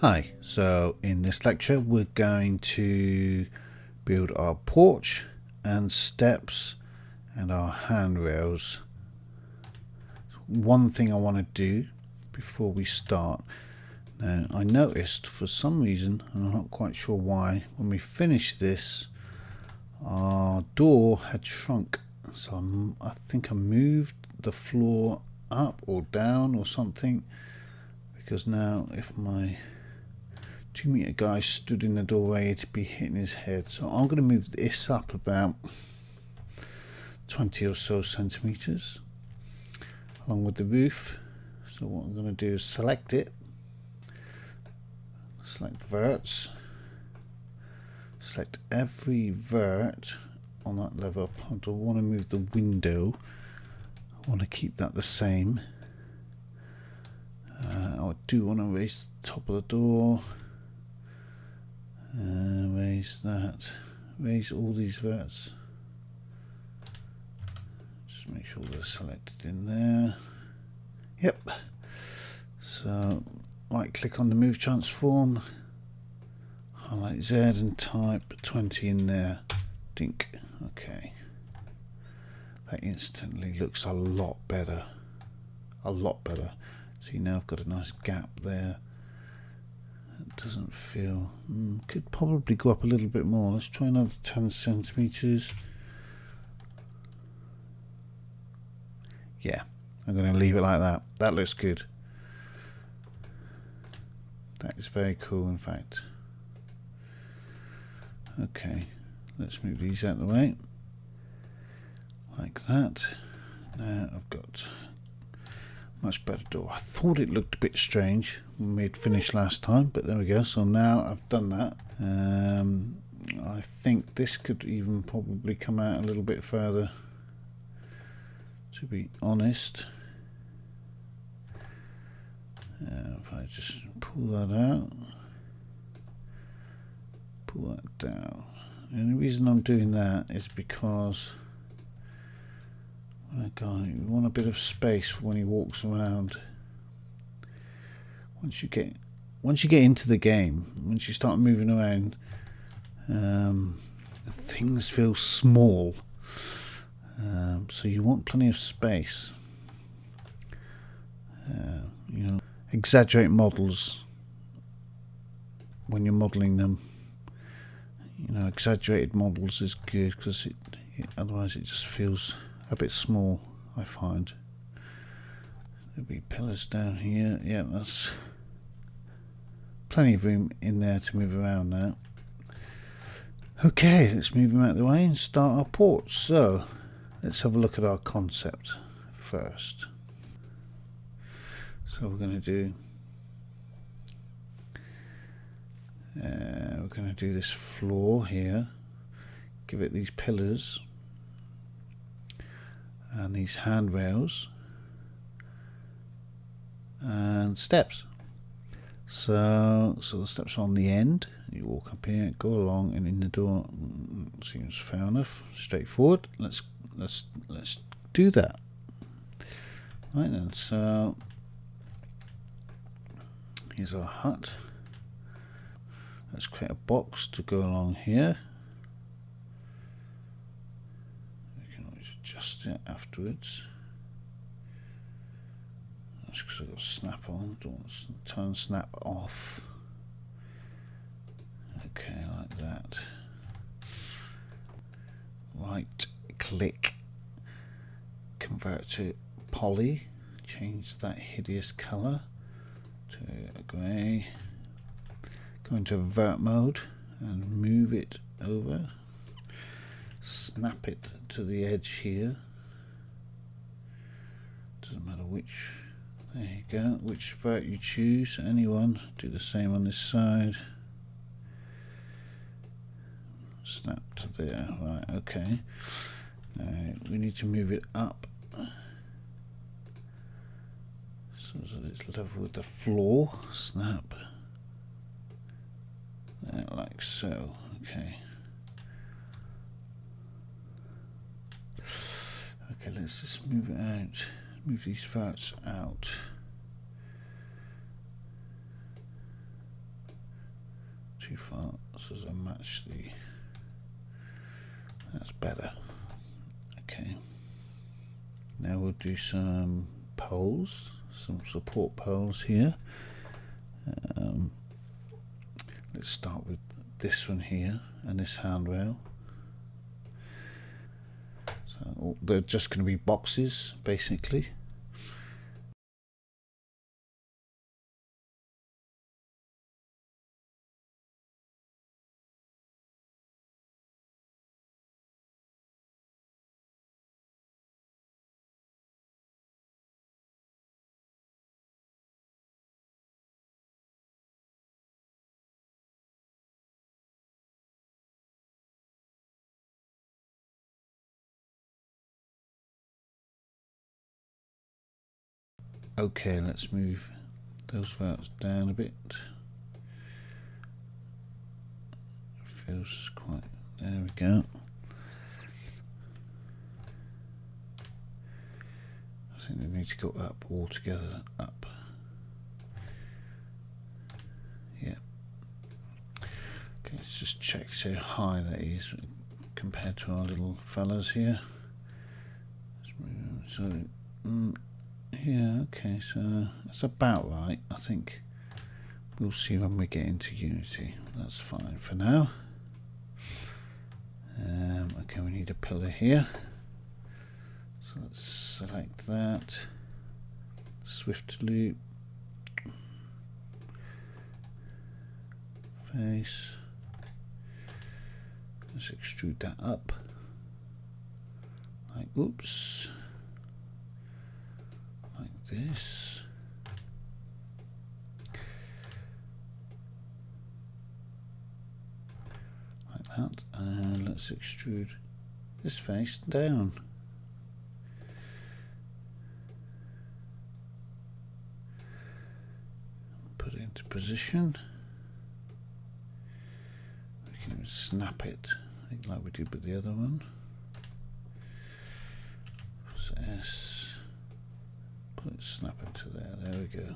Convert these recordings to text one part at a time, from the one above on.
Hi, so in this lecture we're going to build our porch and steps and our handrails. One thing I want to do before we start. Now I noticed for some reason, and I'm not quite sure why, when we finished this our door had shrunk, so I think I moved the floor up or down or something, because now if my 2-meter guy stood in the doorway, it'd be hitting his head. So I'm going to move this up about 20 or so centimeters along with the roof. So what I'm going to do is select it, select verts, select every vert on that level. I don't want to move the window, I want to keep that the same. I do want to raise the top of the door. Raise that, raise all these verts, just make sure they're selected in there. Yep. So right click on the move transform, highlight Z and type 20 in there. Dink. Okay, that instantly looks a lot better, See, now I've got a nice gap there. It doesn't feel, could probably go up a little bit more. Let's try another 10 centimeters. Yeah, I'm going to leave it like that. That looks good. That is very cool, in fact. Okay, let's move these out of the way like that. Now I've got much better door. I thought it looked a bit strange when we'd finished last time, but there we go. So now I've done that. I think this could even probably come out a little bit further, to be honest. If I just pull that out, pull that down. And the reason I'm doing that is because you want a bit of space for when he walks around. Once you get into the game, once you start moving around, things feel small. So you want plenty of space. Exaggerate models when you're modeling them. Exaggerated models is good because otherwise it just feels a bit small, I find. There'll be pillars down here. Yeah, that's plenty of room in there to move around now. Okay, let's move them out of the way and start our porch. So let's have a look at our concept first. So we're going to do this floor here, give it these pillars and these handrails and steps. So the steps are on the end. You walk up here, go along, and in the door. Seems fair enough, straightforward. Let's do that. Right then. So here's our hut. Let's create a box to go along here. We can always adjust it afterwards. That's because I've got snap on. Don't want to turn snap off. Okay, like that. Right click, convert to poly, change that hideous color to a grey. Go into vert mode and move it over. Snap it to the edge here. Doesn't matter which. There you go. Which vert you choose, anyone. Do the same on this side. Snap to there. Right. Okay. Now we need to move it up so that it's level with the floor. Snap. Like so. Okay. Okay, let's just move it out. Move these verts out. too far, so as I match the. That's better. Okay. Now we'll do some poles, some support poles here. Let's start with this one here and this handrail. So they're just going to be boxes basically. Okay, let's move those valves down a bit. Feels quite. There we go. I think they need to go up all together. Up. Yeah. Okay, let's just check how high that is compared to our little fellas here. So, yeah, okay, so that's about right. I think we'll see when we get into Unity. That's fine for now. Okay, we need a pillar here. So let's select that. Swift loop. Face. Let's extrude that up. Like, oops. Like this. Like that. And let's extrude this face down. Put it into position. We can snap it like we did with the other one. Press S. Put it snap into there. There we go.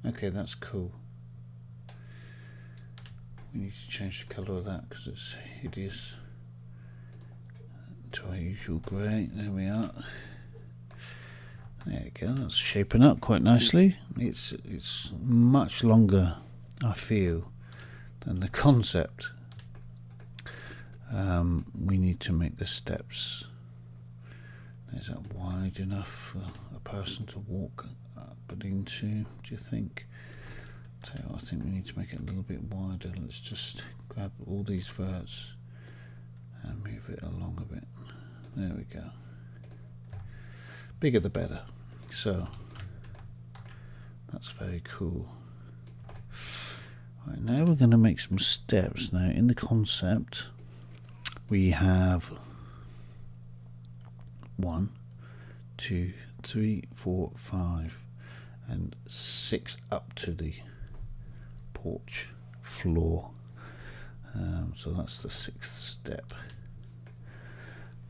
Okay, that's cool. We need to change the colour of that because it's hideous. To our usual grey. There we are. There we go. That's shaping up quite nicely. It's much longer, I feel, than the concept. We need to make the steps. Is that wide enough for a person to walk up and into? Do you think? I think we need to make it a little bit wider. Let's just grab all these verts and move it along a bit. There we go. Bigger the better. So that's very cool. Right, now we're going to make some steps. Now in the concept we have 1, 2, 3, 4, 5 and 6 up to the porch floor. So that's the 6th step.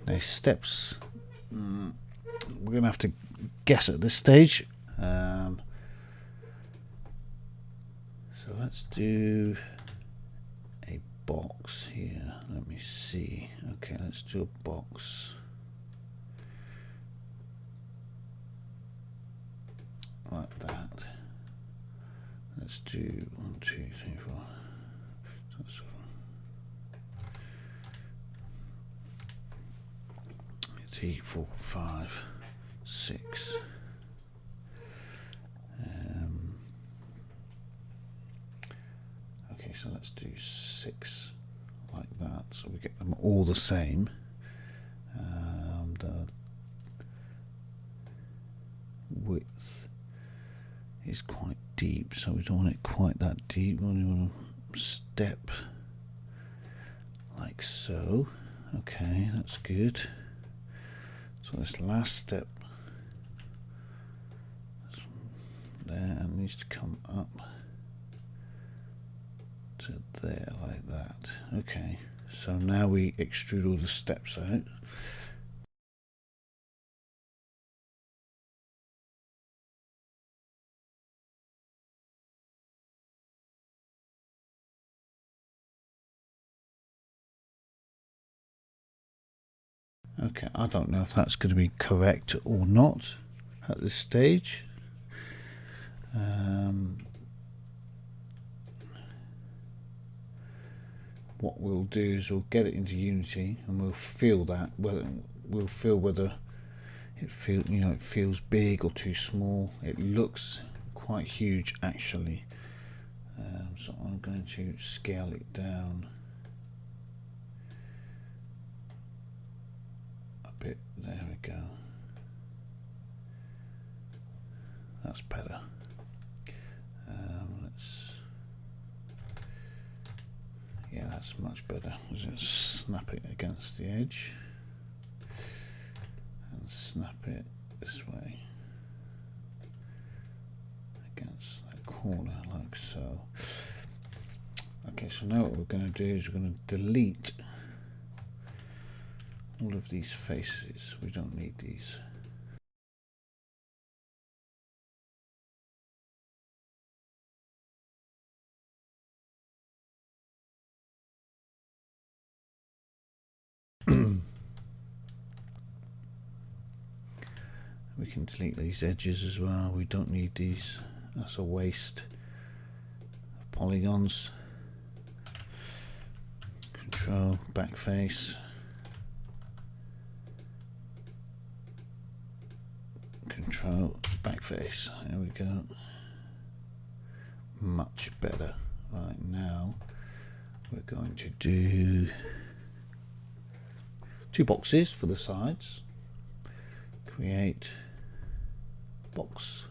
Now steps, we're going to have to guess at this stage. So let's do a box here. Let me see. Okay, let's do a box. Like that. Let's do 1, 2, 3, 4. So that's 3, 4, 5, 6. Okay, so let's do 6 like that. So we get them all the same. The width is quite deep, so we don't want it quite that deep. We want to step like so. Okay, that's good. So this last step there and needs to come up to there like that. Okay, so now we extrude all the steps out. Okay, I don't know if that's going to be correct or not at this stage. What we'll do is we'll get it into Unity and we'll feel that. We'll feel whether it feels big or too small. It looks quite huge actually. So I'm going to scale it down a bit. There we go. That's better. Yeah, that's much better. Let's just snap it against the edge and snap it this way against that corner, like so. Okay, so now what we're going to do is we're going to delete all of these faces. We don't need these. We can delete these edges as well. We don't need these. That's a waste of polygons. Control back face. Control back face. There we go. Much better. Right, now we're going to do 2 boxes for the sides. Create box.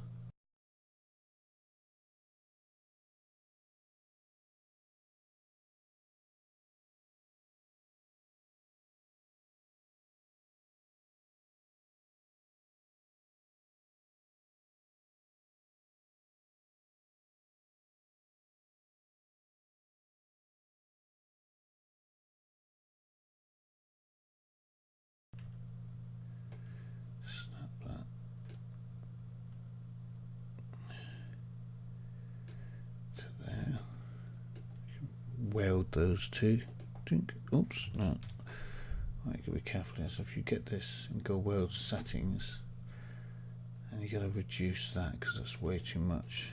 Snap that. To there. Weld those two. Oops, no. Right, you gotta be careful here. So if you get this and go weld settings, and you gotta reduce that because that's way too much.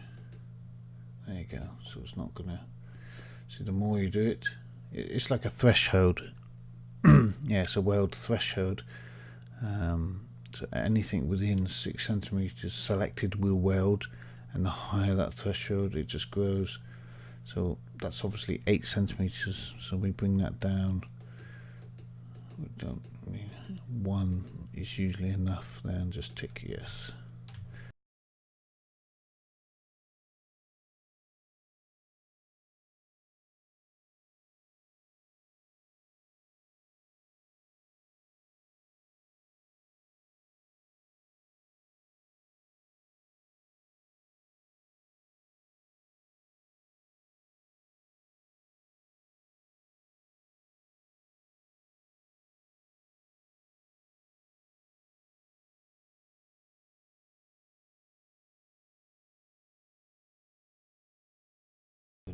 There you go. So it's not gonna. See, the more you do it, it's like a threshold. Yeah, it's a weld threshold. So anything within 6 centimeters selected will weld, and the higher that threshold, it just grows. So that's obviously 8 centimeters. So we bring that down. We don't. I mean, 1 is usually enough. Then just tick yes.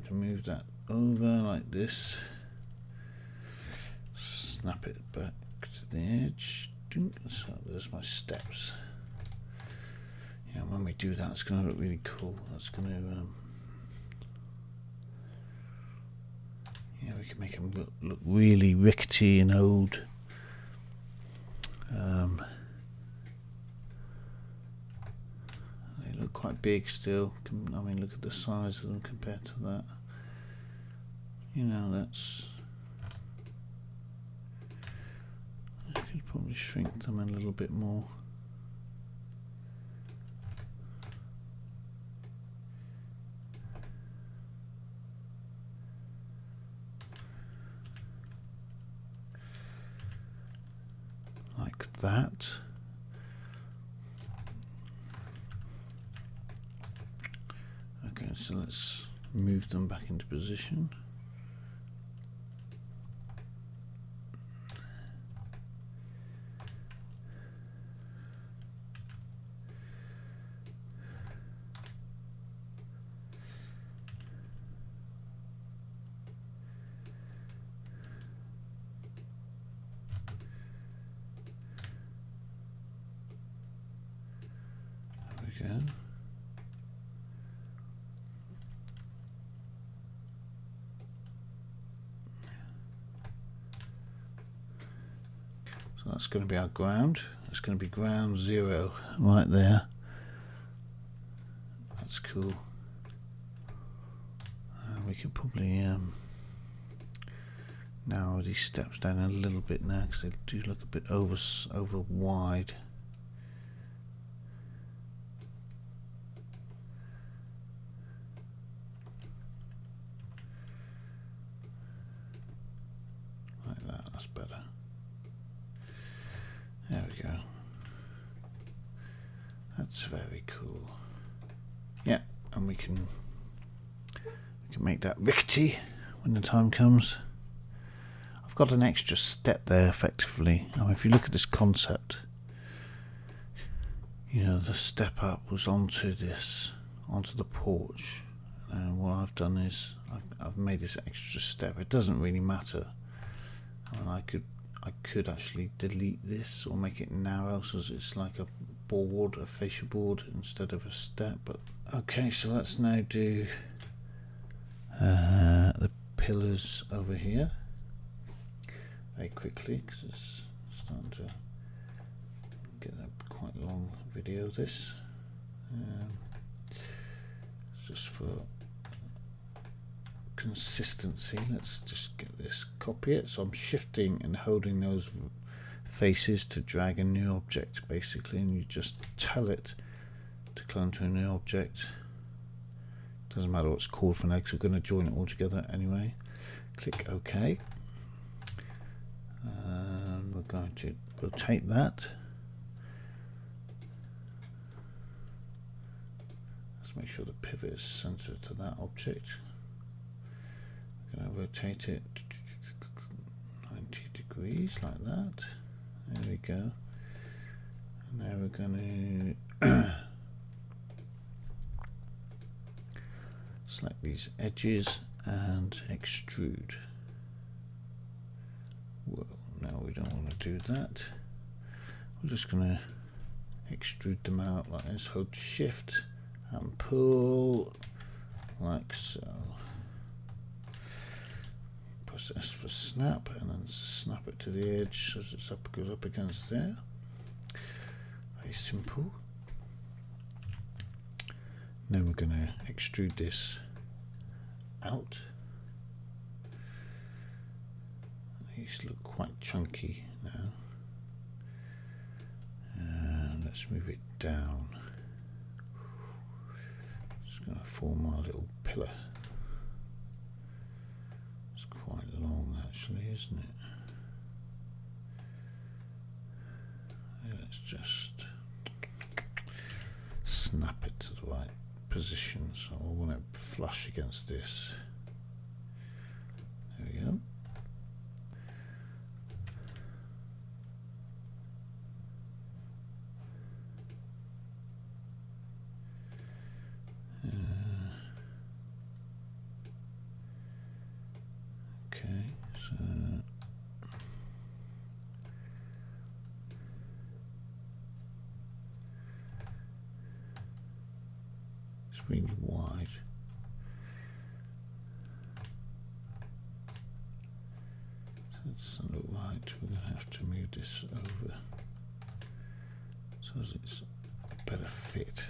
To move that over like this, snap it back to the edge. So there's my steps. Yeah, when we do that, it's going to look really cool. That's going to yeah, we can make them look really rickety and old. They look quite big still. I mean, look at the size of them compared to that. You know, that's. I could probably shrink them a little bit more. Like that. Okay, so let's move them back into position. go. So that's going to be our ground. It's going to be ground 0 right there. That's cool. We could probably narrow these steps down a little bit now because they do look a bit over wide. Like that, that's better. There we go. That's very cool. Yeah, and we can make that rickety when the time comes. I've got an extra step there effectively. I mean, if you look at this concept, you know, the step up was onto the porch, and what I've done is I've made this extra step. It doesn't really matter. I mean, I could actually delete this or make it narrow so it's like a board, a fascia board instead of a step. But okay, so let's now do the pillars over here very quickly because it's starting to get a quite long video. This just for consistency, let's just get this, copy it. So I'm shifting and holding those faces to drag a new object basically, and you just tell it to clone to a new object. Doesn't matter what it's called for now because we're going to join it all together anyway. Click OK. And we're going to rotate that. Let's make sure the pivot is centered to that object. We're going to rotate it 90 degrees like that. There we go. And now we're going to select these edges and extrude. Well, now we don't want to do that. We're just going to extrude them out like this. Hold shift and pull like so. Press S for snap and then snap it to the edge so it's goes up against there. Very simple. Then we're going to extrude this out. These look quite chunky now. And let's move it down. Just going to form our little pillar. It's quite long actually, isn't it? Let's just snap it to the right position, so I want it flush against this. There we go. Okay, so it's really wide. So it doesn't look right. We're going to have to move this over so it's a better fit.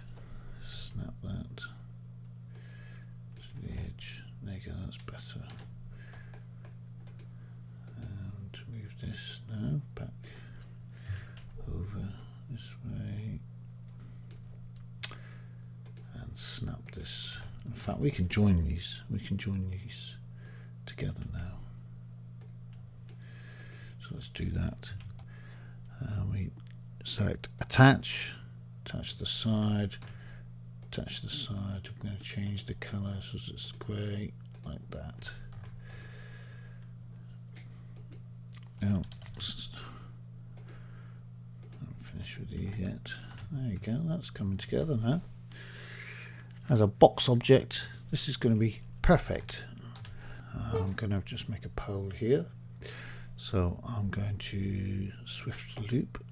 Snap that to the edge. There you go, that's better. And move this now back over this way and snap this. In fact, we can join these. We can join these together now. So let's do that. We select attach, attach the side. Attach the side. We're going to change the colour so it's grey like that. Now, I haven't finished with these yet. There you go. That's coming together now. As a box object, this is going to be perfect. I'm going to just make a pole here. So I'm going to swift loop.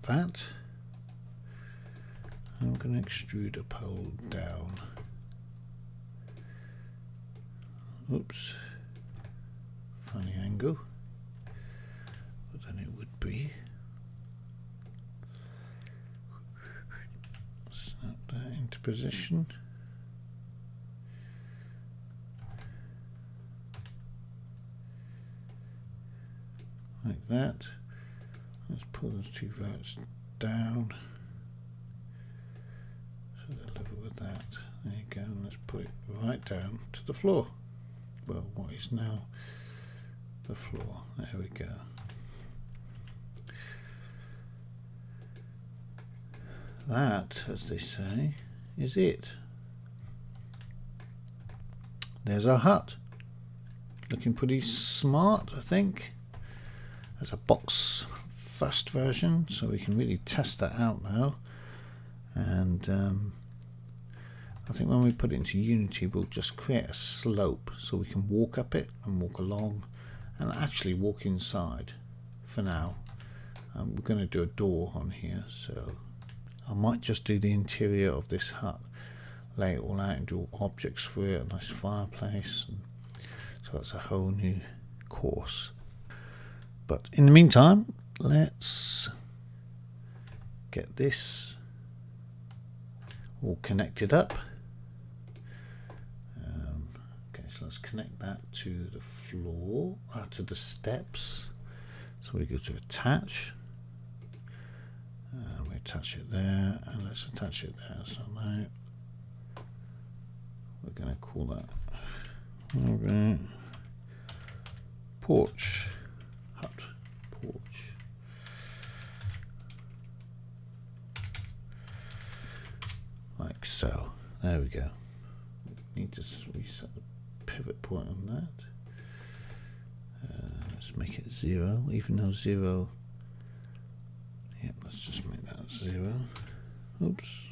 that. I'm going to extrude a pole down. Oops, funny angle, but then it would be. Snap that into position. Like that. Let's pull those two verts down so they're level with that. There you go. And let's put it right down to the floor. Well, what is now the floor. There we go. That, as they say, is it. There's our hut. Looking pretty smart, I think. As a box first version, so we can really test that out now. And I think when we put it into Unity, we'll just create a slope so we can walk up it and walk along and actually walk inside for now. We're going to do a door on here, so I might just do the interior of this hut, lay it all out and do objects for it, a nice fireplace, and so it's a whole new course. But in the meantime, let's get this all connected up. Okay, so let's connect that to the floor, to the steps. So we go to attach, and we attach it there, and let's attach it there. So now we're going to call that porch. Porch. Like so. There we go. Need to reset the pivot point on that. Let's make it 0, even though 0. Yep, let's just make that 0. Oops.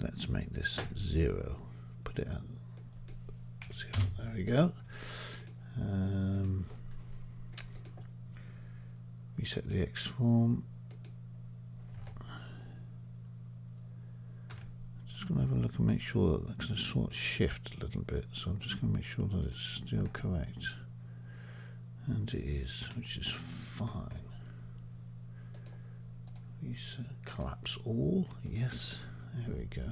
Let's make this 0. Put it at 0. There we go. Reset the X form. Just going to have a look and make sure that it's going to sort of shift a little bit, so I'm just going to make sure that it's still correct, and it is, which is fine. Reset, collapse all, yes, there we go.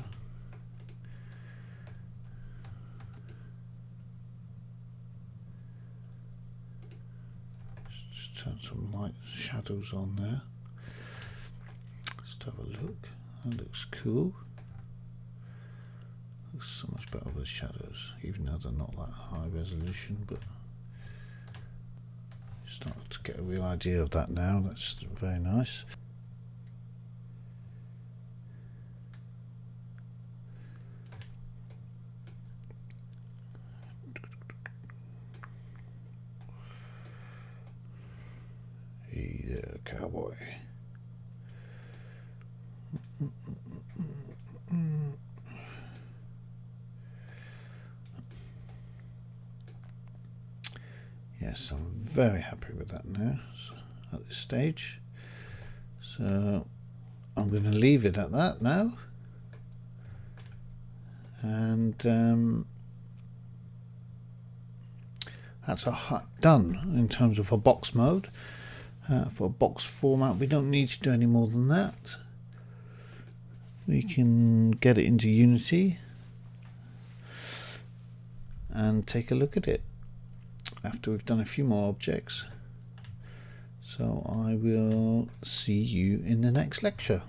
Turn some light shadows on there. Let's have a look. That looks cool. Looks so much better with shadows, even though they're not that high resolution, but you start to get a real idea of that now. That's very nice. Cowboy. Yes, I'm very happy with that now at this stage. So I'm going to leave it at that now. And that's our hut done in terms of a box mode. For a box format, we don't need to do any more than that. We can get it into Unity and take a look at it after we've done a few more objects. So I will see you in the next lecture.